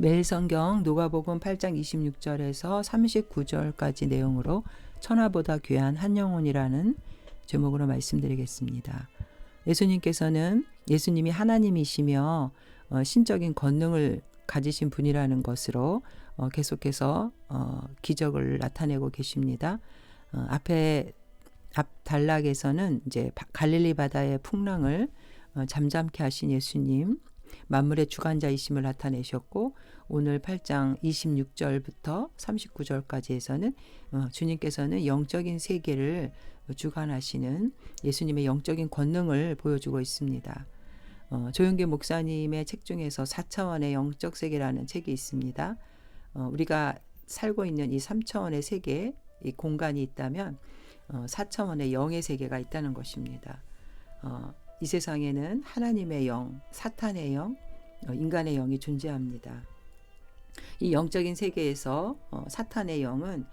매일 성경 누가복음 8장 26절에서 39절까지 내용으로 천하보다 귀한 한 영혼이라는 제목으로 말씀드리겠습니다. 예수님이 하나님이시며 신적인 권능을 가지신 분이라는 것으로 계속해서 기적을 나타내고 계십니다. 앞 단락에서는 이제 갈릴리 바다의 풍랑을 잠잠케 하신 예수님, 만물의 주관자이심을 나타내셨고, 오늘 8장 26절부터 39절까지에서는 주님께서는 영적인 세계를 주관하시는 예수님의 영적인 권능을 보여주고 있습니다. 조영기 목사님의 책 중에서 4차원의 영적 세계라는 책이 있습니다. 우리가 살고 있는 이 3차원의 세계, 이 공간이 있다면 4차원의 영의 세계가 있다는 것입니다. 이 세상에는 하나님의 영, 사탄의 영, 인간의 영이 존재합니다. 이 영적인 세계에서 사탄의 영은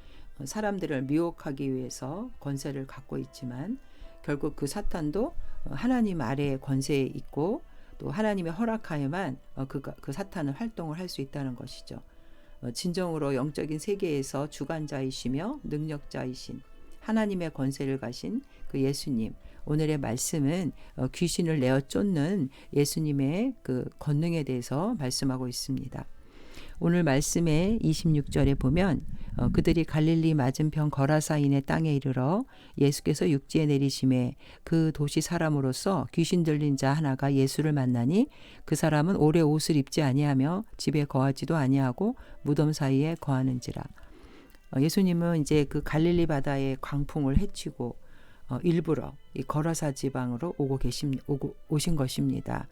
사람들을 미혹하기 위해서 권세를 갖고 있지만, 결국 그 사탄도 하나님 아래의 권세에 있고, 또 하나님의 허락하에만 그 사탄은 활동을 할 수 있다는 것이죠. 진정으로 영적인 세계에서 주관자이시며 능력자이신 하나님의 권세를 가신 그 예수님, 오늘의 말씀은 귀신을 내어 쫓는 예수님의 그 권능에 대해서 말씀하고 있습니다. 오늘 말씀의 26절에 보면 그들이 갈릴리 맞은편 거라사인의 땅에 이르러 예수께서 육지에 내리심에 그 도시 사람으로서 귀신 들린 자 하나가 예수를 만나니 그 사람은 오래 옷을 입지 아니하며 집에 거하지도 아니하고 무덤 사이에 거하는지라. 예수님은 이제 그 갈릴리 바다의 광풍을 헤치고 일부러 이 거라사 지방으로 오신 것입니다.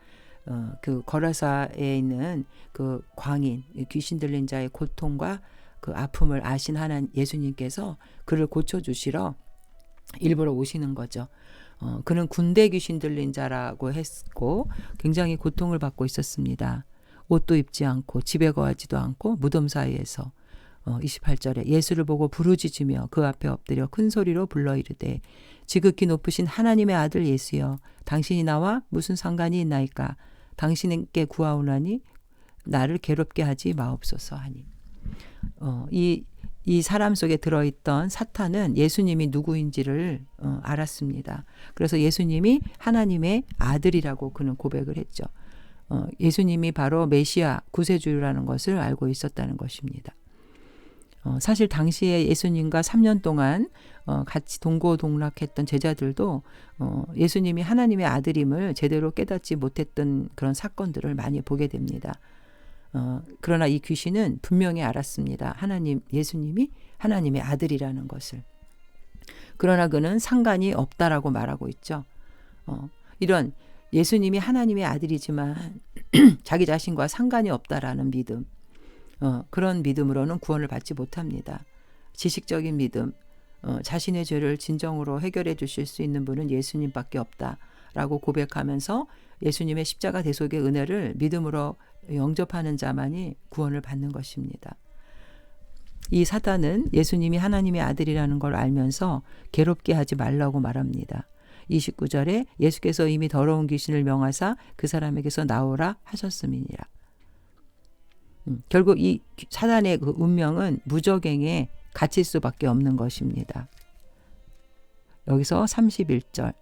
그 거라사에 있는 그 광인, 귀신 들린 자의 고통과 그 아픔을 아신 하나님 예수님께서 그를 고쳐주시러 일부러 오시는 거죠. 그는 군대 귀신 들린 자라고 했고 굉장히 고통을 받고 있었습니다. 옷도 입지 않고 집에 거하지도 않고 무덤 사이에서 28절에 예수를 보고 부르짖으며 그 앞에 엎드려 큰 소리로 불러 이르되 지극히 높으신 하나님의 아들 예수여, 당신이 나와 무슨 상관이 있나이까? 당신께 구하오나니 나를 괴롭게 하지 마옵소서 하니. 이 사람 속에 들어있던 사탄은 예수님이 누구인지를 알았습니다. 그래서 예수님이 하나님의 아들이라고 그는 고백을 했죠. 예수님이 바로 메시아 구세주라는 것을 알고 있었다는 것입니다. 사실 당시에 예수님과 3년 동안 같이 동고동락했던 제자들도 예수님이 하나님의 아들임을 제대로 깨닫지 못했던 그런 사건들을 많이 보게 됩니다. 그러나 이 귀신은 분명히 알았습니다. 예수님이 하나님의 아들이라는 것을. 그러나 그는 상관이 없다라고 말하고 있죠. 이런 예수님이 하나님의 아들이지만 자기 자신과 상관이 없다라는 믿음, 그런 믿음으로는 구원을 받지 못합니다. 지식적인 믿음, 자신의 죄를 진정으로 해결해 주실 수 있는 분은 예수님밖에 없다라고 고백하면서 예수님의 십자가 대속의 은혜를 믿음으로 영접하는 자만이 구원을 받는 것입니다. 이 사단은 예수님이 하나님의 아들이라는 걸 알면서 괴롭게 하지 말라고 말합니다. 29절에 예수께서 이미 더러운 귀신을 명하사 그 사람에게서 나오라 하셨음이니라. 결국 이 사단의 그 운명은 무저갱에 갇힐 수밖에 없는 것입니다. 여기서 31절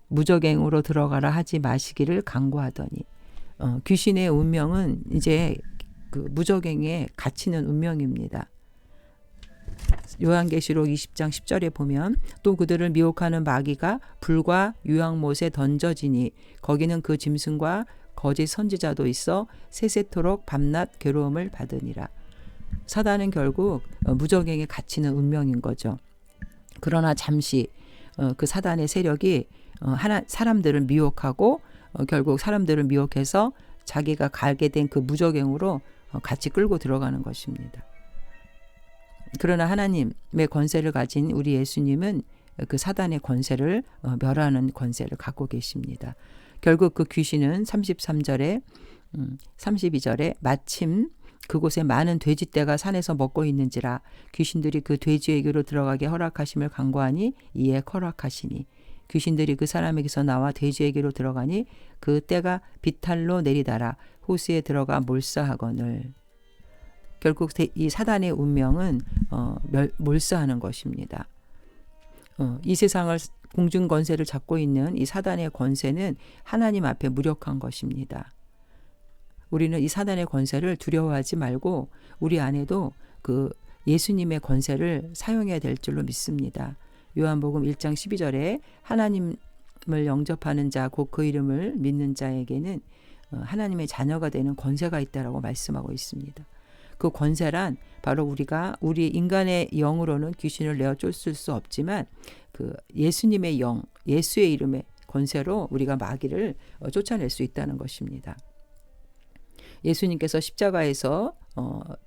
무저갱으로 들어가라 하지 마시기를 강구하더니, 귀신의 운명은 이제 그 무저갱에 갇히는 운명입니다. 요한계시록 20장 10절에 보면 또 그들을 미혹하는 마귀가 불과 유황못에 던져지니 거기는 그 짐승과 거짓 선지자도 있어 세세토록 밤낮 괴로움을 받으니라. 사단은 결국 무저갱에 갇히는 운명인 거죠. 그러나 잠시 그 사단의 세력이 사람들을 미혹하고 결국 사람들을 미혹해서 자기가 가게 된 그 무저갱으로 같이 끌고 들어가는 것입니다. 그러나 하나님의 권세를 가진 우리 예수님은 그 사단의 권세를 멸하는 권세를 갖고 계십니다. 결국 그 귀신은 33절에 32절에 마침 그곳에 많은 돼지떼가 산에서 먹고 있는지라 귀신들이 그 돼지에게로 들어가게 허락하심을 간구하니 이에 허락하시니. 귀신들이 그 사람에게서 나와 돼지에게로 들어가니 그 떼가 비탈로 내리달아 호수에 들어가 몰사하거늘. 결국 이 사단의 운명은 몰사하는 것입니다. 이 세상을 공중 권세를 잡고 있는 이 사단의 권세는 하나님 앞에 무력한 것입니다. 우리는 이 사단의 권세를 두려워하지 말고 우리 안에도 그 예수님의 권세를 사용해야 될 줄로 믿습니다. 요한복음 1장 12절에 하나님을 영접하는 자 곧 그 이름을 믿는 자에게는 하나님의 자녀가 되는 권세가 있다라고 말씀하고 있습니다. 그 권세란 바로 우리 인간의 영으로는 귀신을 내어 쫓을 수 없지만 그 예수님의 영, 예수의 이름의 권세로 우리가 마귀를 쫓아낼 수 있다는 것입니다. 예수님께서 십자가에서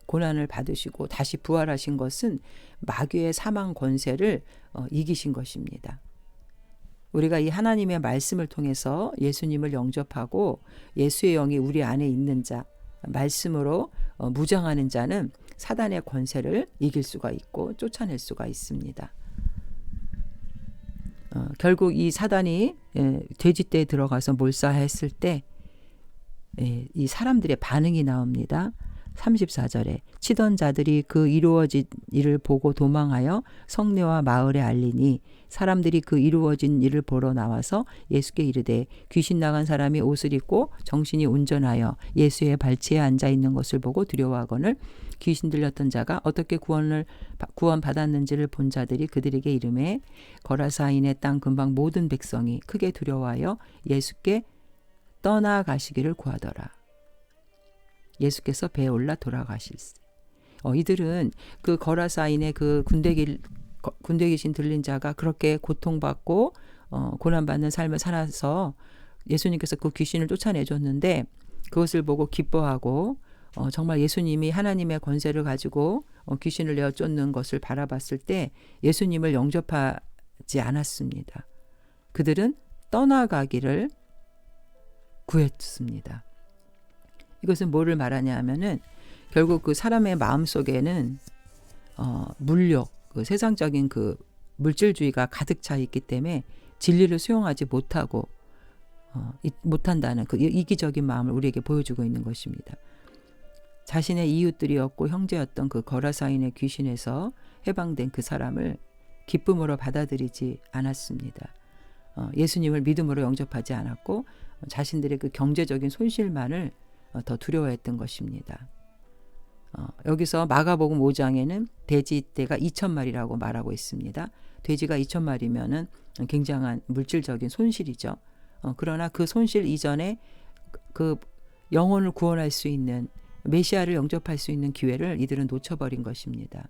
고난을 받으시고 다시 부활하신 것은 마귀의 사망 권세를 이기신 것입니다. 우리가 이 하나님의 말씀을 통해서 예수님을 영접하고 예수의 영이 우리 안에 있는 자, 말씀으로 무장하는 자는 사단의 권세를 이길 수가 있고 쫓아낼 수가 있습니다. 결국 이 사단이 돼지떼에 들어가서 몰사했을 때 이 사람들의 반응이 나옵니다. 34절에 치던 자들이 그 이루어진 일을 보고 도망하여 성내와 마을에 알리니 사람들이 그 이루어진 일을 보러 나와서 예수께 이르되 귀신 나간 사람이 옷을 입고 정신이 온전하여 예수의 발치에 앉아 있는 것을 보고 두려워하거늘 귀신 들렸던 자가 어떻게 구원 받았는지를 본 자들이 그들에게 이르매 거라사인의 땅 근방 모든 백성이 크게 두려워하여 예수께 떠나가시기를 구하더라. 예수께서 배에 올라 돌아가실세. 이들은 그 거라사인의 그 군대 귀신 들린 자가 그렇게 고통받고 고난받는 삶을 살아서 예수님께서 그 귀신을 쫓아내줬는데 그것을 보고 기뻐하고 정말 예수님이 하나님의 권세를 가지고 귀신을 내어 쫓는 것을 바라봤을 때 예수님을 영접하지 않았습니다. 그들은 떠나가기를 구했습니다. 이것은 뭐를 말하냐 하면은 결국 그 사람의 마음속에는 물욕, 그 세상적인 그 물질주의가 가득 차 있기 때문에 진리를 수용하지 못한다는 그 이기적인 마음을 우리에게 보여주고 있는 것입니다. 자신의 이웃들이었고 형제였던 그 거라사인의 귀신에서 해방된 그 사람을 기쁨으로 받아들이지 않았습니다. 예수님을 믿음으로 영접하지 않았고 자신들의 그 경제적인 손실만을 더 두려워했던 것입니다. 여기서 마가복음 5장에는 돼지떼가 2,000마리라고 말하고 있습니다. 돼지가 2,000마리면은 굉장한 물질적인 손실이죠. 그러나 그 손실 이전에 그 영혼을 구원할 수 있는 메시아를 영접할 수 있는 기회를 이들은 놓쳐버린 것입니다.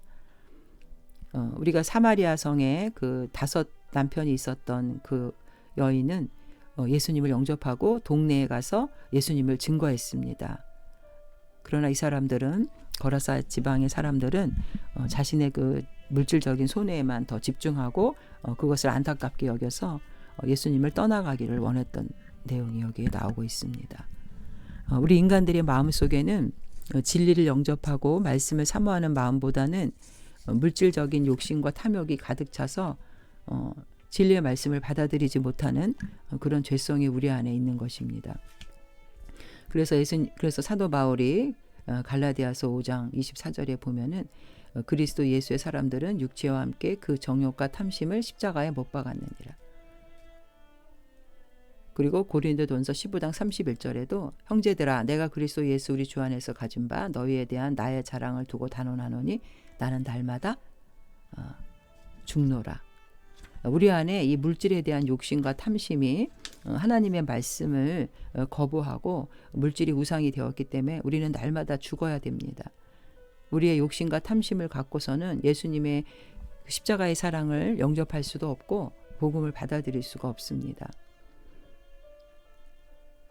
우리가 사마리아 성에 그 5 남편이 있었던 그 여인은 예수님을 영접하고 동네에 가서 예수님을 증거했습니다. 그러나 이 사람들은 거라사 지방의 사람들은 자신의 그 물질적인 손해에만 더 집중하고 그것을 안타깝게 여겨서 예수님을 떠나가기를 원했던 내용이 여기에 나오고 있습니다. 우리 인간들의 마음속에는 진리를 영접하고 말씀을 사모하는 마음보다는 물질적인 욕심과 탐욕이 가득 차서 진리의 말씀을 받아들이지 못하는 그런 죄성이 우리 안에 있는 것입니다. 그래서 사도 바울이 갈라디아서 5장 24절에 보면은 그리스도 예수의 사람들은 육체와 함께 그 정욕과 탐심을 십자가에 못 박았느니라. 그리고 고린도전서 15장 31절에도 형제들아 내가 그리스도 예수 우리 주 안에서 가진 바 너희에 대한 나의 자랑을 두고 단언하노니 나는 날마다 죽노라. 우리 안에 이 물질에 대한 욕심과 탐심이 하나님의 말씀을 거부하고 물질이 우상이 되었기 때문에 우리는 날마다 죽어야 됩니다. 우리의 욕심과 탐심을 갖고서는 예수님의 십자가의 사랑을 영접할 수도 없고 복음을 받아들일 수가 없습니다.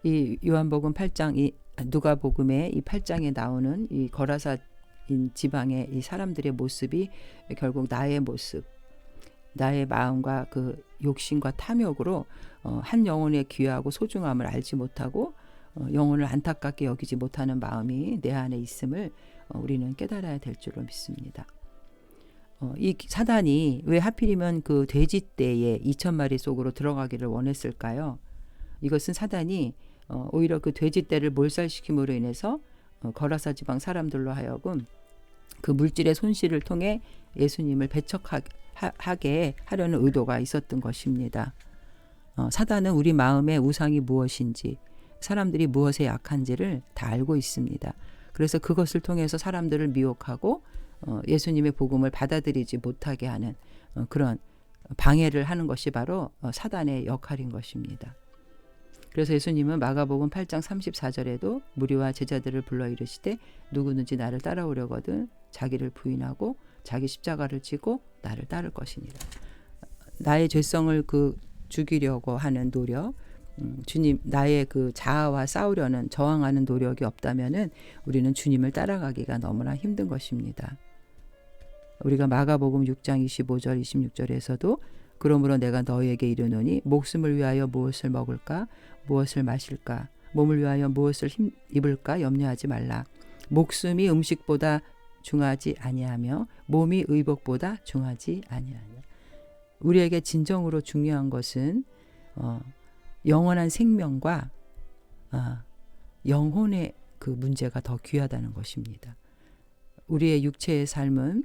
이 요한복음 8장, 누가복음의 이 8장에 나오는 이 거라사인 지방의 이 사람들의 모습이 결국 나의 모습, 나의 마음과 그 욕심과 탐욕으로 한 영혼의 귀하고 소중함을 알지 못하고 영혼을 안타깝게 여기지 못하는 마음이 내 안에 있음을 우리는 깨달아야 될 줄로 믿습니다. 이 사단이 왜 하필이면 그 돼지떼의 2,000마리 속으로 들어가기를 원했을까요? 이것은 사단이 오히려 그 돼지떼를 몰살시킴으로 인해서 거라사 지방 사람들로 하여금 그 물질의 손실을 통해 예수님을 배척하게 하려는 의도가 있었던 것입니다. 사단은 우리 마음의 우상이 무엇인지, 사람들이 무엇에 약한지를 다 알고 있습니다. 그래서 그것을 통해서 사람들을 미혹하고 예수님의 복음을 받아들이지 못하게 하는 그런 방해를 하는 것이 바로 사단의 역할인 것입니다. 그래서 예수님은 마가복음 8장 34절에도 무리와 제자들을 불러 이르시되 누구든지 나를 따라오려거든 자기를 부인하고 자기 십자가를 지고 나를 따를 것이니라. 나의 죄성을 죽이려고 하는 노력, 주님 나의 그 자아와 싸우려는 저항하는 노력이 없다면은 우리는 주님을 따라가기가 너무나 힘든 것입니다. 우리가 마가복음 6장 25절 26절에서도 그러므로 내가 너희에게 이르노니 목숨을 위하여 무엇을 먹을까 무엇을 마실까 몸을 위하여 무엇을 입을까 염려하지 말라. 목숨이 음식보다 중하지 아니하며 몸이 의복보다 중하지 아니하냐. 우리에게 진정으로 중요한 것은 영원한 생명과 영혼의 그 문제가 더 귀하다는 것입니다. 우리의 육체의 삶은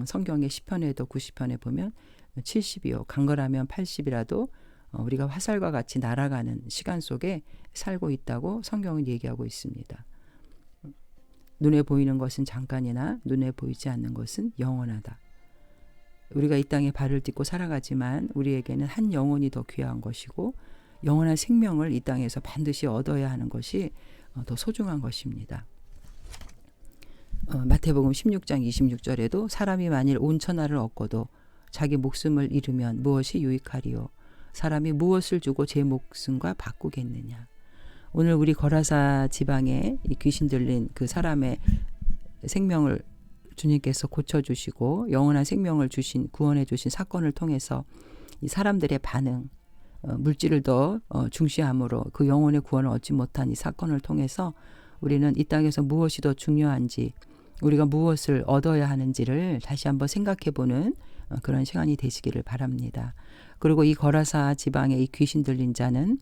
성경의 시편에도 90편에 보면 70이요 강건하면 80이라도 우리가 화살과 같이 날아가는 시간 속에 살고 있다고 성경은 얘기하고 있습니다. 눈에 보이는 것은 잠깐이나 눈에 보이지 않는 것은 영원하다. 우리가 이 땅에 발을 딛고 살아가지만 우리에게는 한 영혼이 더 귀한 것이고 영원한 생명을 이 땅에서 반드시 얻어야 하는 것이 더 소중한 것입니다. 마태복음 16장 26절에도 사람이 만일 온 천하를 얻고도 자기 목숨을 잃으면 무엇이 유익하리요? 사람이 무엇을 주고 제 목숨과 바꾸겠느냐? 오늘 우리 거라사 지방에 이 귀신 들린 그 사람의 생명을 주님께서 고쳐주시고 영원한 생명을 주신 구원해 주신 사건을 통해서 이 사람들의 반응, 물질을 더 중시함으로 그 영혼의 구원을 얻지 못한 이 사건을 통해서 우리는 이 땅에서 무엇이 더 중요한지 우리가 무엇을 얻어야 하는지를 다시 한번 생각해보는 그런 시간이 되시기를 바랍니다. 그리고 이 거라사 지방의 이 귀신 들린 자는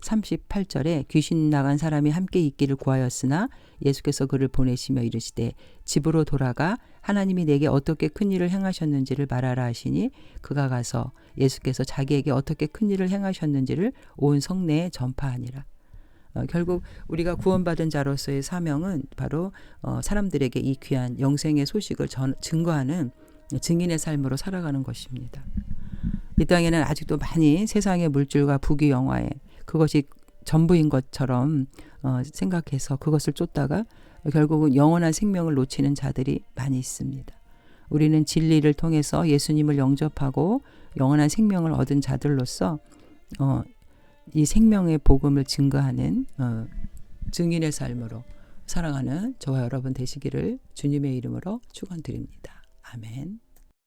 38절에 귀신 나간 사람이 함께 있기를 구하였으나 예수께서 그를 보내시며 이르시되 집으로 돌아가 하나님이 내게 어떻게 큰 일을 행하셨는지를 말하라 하시니 그가 가서 예수께서 자기에게 어떻게 큰 일을 행하셨는지를 온 성내에 전파하니라. 결국 우리가 구원받은 자로서의 사명은 바로 사람들에게 이 귀한 영생의 소식을 증거하는 증인의 삶으로 살아가는 것입니다. 이 땅에는 아직도 많이 세상의 물질과 부귀 영화에 그것이 전부인 것처럼 생각해서 그것을 쫓다가 결국은 영원한 생명을 놓치는 자들이 많이 있습니다. 우리는 진리를 통해서 예수님을 영접하고 영원한 생명을 얻은 자들로서 이 생명의 복음을 증거하는 증인의 삶으로 살아가는 저와 여러분 되시기를 주님의 이름으로 축원드립니다. 아멘.